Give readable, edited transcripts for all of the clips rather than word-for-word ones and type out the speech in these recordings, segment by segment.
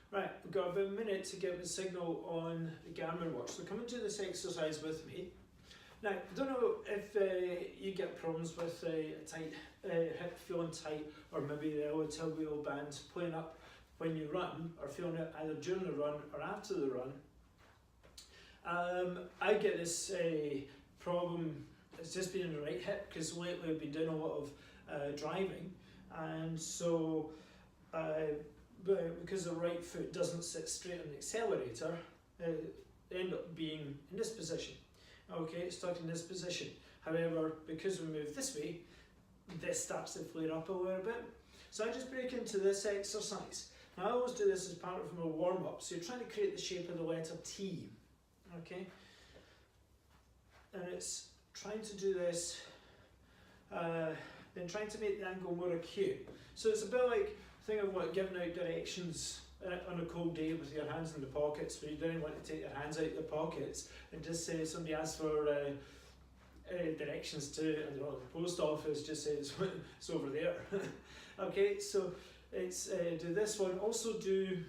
Right, we've got about a minute to get the signal on the Garmin watch. So come and do this exercise with me. Now, I don't know if you get problems with a tight hip, feeling tight, or maybe the iliotibial band playing up when you run, or feeling it either during the run or after the run. I get this problem, it's just been in the right hip, because lately I've been doing a lot of driving, and so because the right foot doesn't sit straight on the accelerator, they end up being in this position. Okay, stuck in this position. However, because we move this way, this starts to flare up a little bit. So I just break into this exercise. Now I always do this as part of my warm-up. So you're trying to create the shape of the letter T. Okay? And it's trying to do this, then trying to make the angle more acute. So it's a bit like, think of what giving out directions on a cold day with your hands in the pockets, where you don't want to take your hands out of the pockets and just say somebody asks for directions to, I don't know, the post office, just say it's over there. Okay, so it's do this one. Also do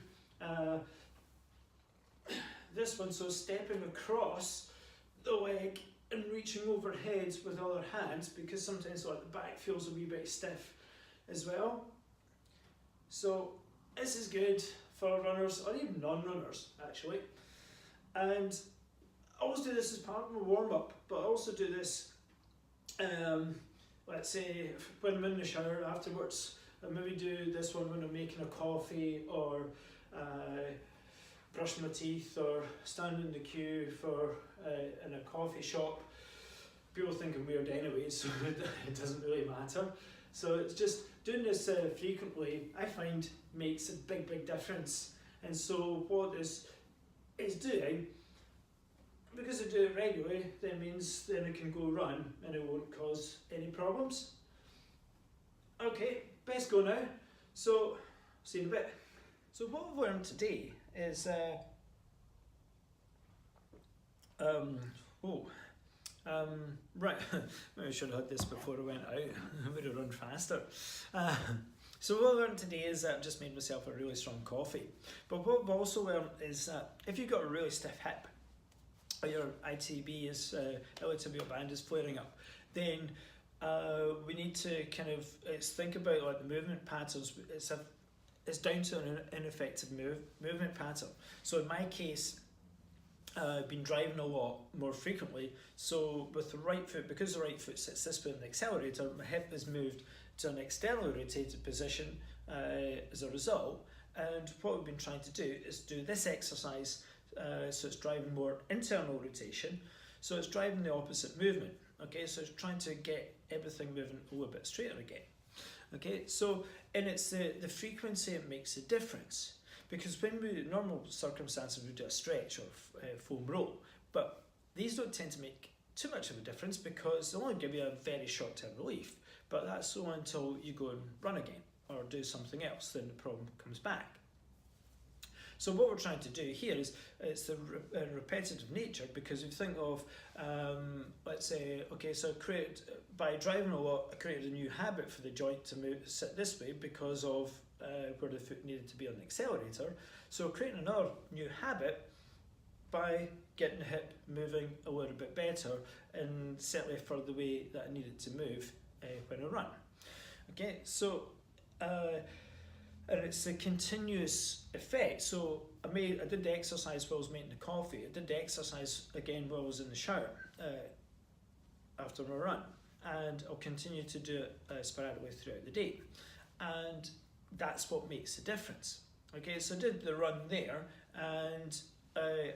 this one, so stepping across the leg and reaching overhead with other hands, because sometimes like the back feels a wee bit stiff as well. So this is good for runners, or even non-runners actually. And I always do this as part of my warm-up, but I also do this, let's say, when I'm in the shower afterwards. I maybe do this one when I'm making a coffee, or brushing my teeth, or standing in the queue for in a coffee shop. People think I'm weird anyway, so it doesn't really matter. So it's just doing this frequently, I find, makes a big difference. And so what this is doing, because I do it regularly, that means then I can go run and it won't cause any problems. Okay, best go now. So, see you in a bit. So what we've learned today is, right, maybe I should have had this before I went out. I would have run faster. So what I learned today is that I've just made myself a really strong coffee. But what I've also learned is that if you've got a really stiff hip, or your ITB is, iliotibial band is flaring up, then we need to kind of think about like the movement patterns. It's down to an ineffective movement pattern. So in my case, I've been driving a lot more frequently, so with the right foot, because the right foot sits this way on the accelerator, my hip is moved to an externally rotated position as a result. And what we've been trying to do is do this exercise, so it's driving more internal rotation, so it's driving the opposite movement. Okay, so it's trying to get everything moving a little bit straighter again. Okay, so, and it's the frequency that makes a difference. Because when we, in normal circumstances, we do a stretch or foam roll, but these don't tend to make too much of a difference because they only give you a very short-term relief, but that's only until you go and run again or do something else, then the problem comes back. So what we're trying to do here is, it's the repetitive nature, because if you think of, let's say, okay, so by driving a lot, I created a new habit for the joint to sit this way because of where the foot needed to be on the accelerator. So creating another new habit by getting the hip moving a little bit better, and certainly for the way that I needed to move when I run. Okay, so and it's a continuous effect. So I did the exercise while I was making the coffee. I did the exercise again while I was in the shower after my run, and I'll continue to do it sporadically throughout the day. And that's what makes a difference. Okay, so I did the run there, and I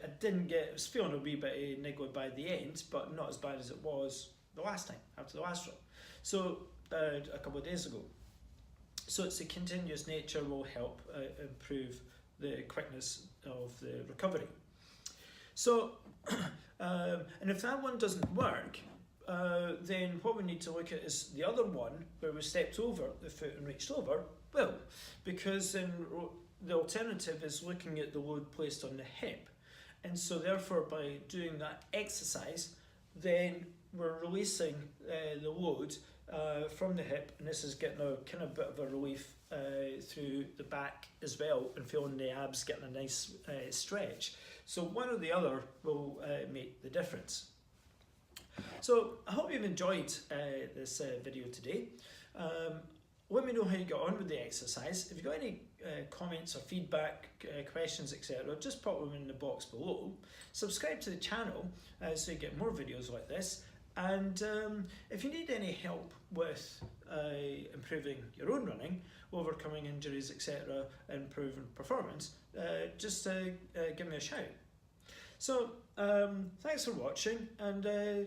was feeling a wee bit niggly by the end, but not as bad as it was the last time, after the last run. So a couple of days ago. So it's a continuous nature will help improve the quickness of the recovery. So, and if that one doesn't work, then what we need to look at is the other one where we stepped over the foot and reached over. Well, because then the alternative is looking at the load placed on the hip, and so therefore by doing that exercise, then we're releasing the load from the hip, and this is getting a kind of bit of a relief through the back as well, and feeling the abs getting a nice stretch. So one or the other will make the difference. So I hope you've enjoyed this video today. Let me know how you got on with the exercise. If you've got any comments or feedback, questions, etc., just pop them in the box below. Subscribe to the channel so you get more videos like this. And if you need any help with improving your own running, overcoming injuries, etc., improving performance, just give me a shout. So thanks for watching, and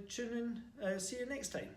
tune in, see you next time.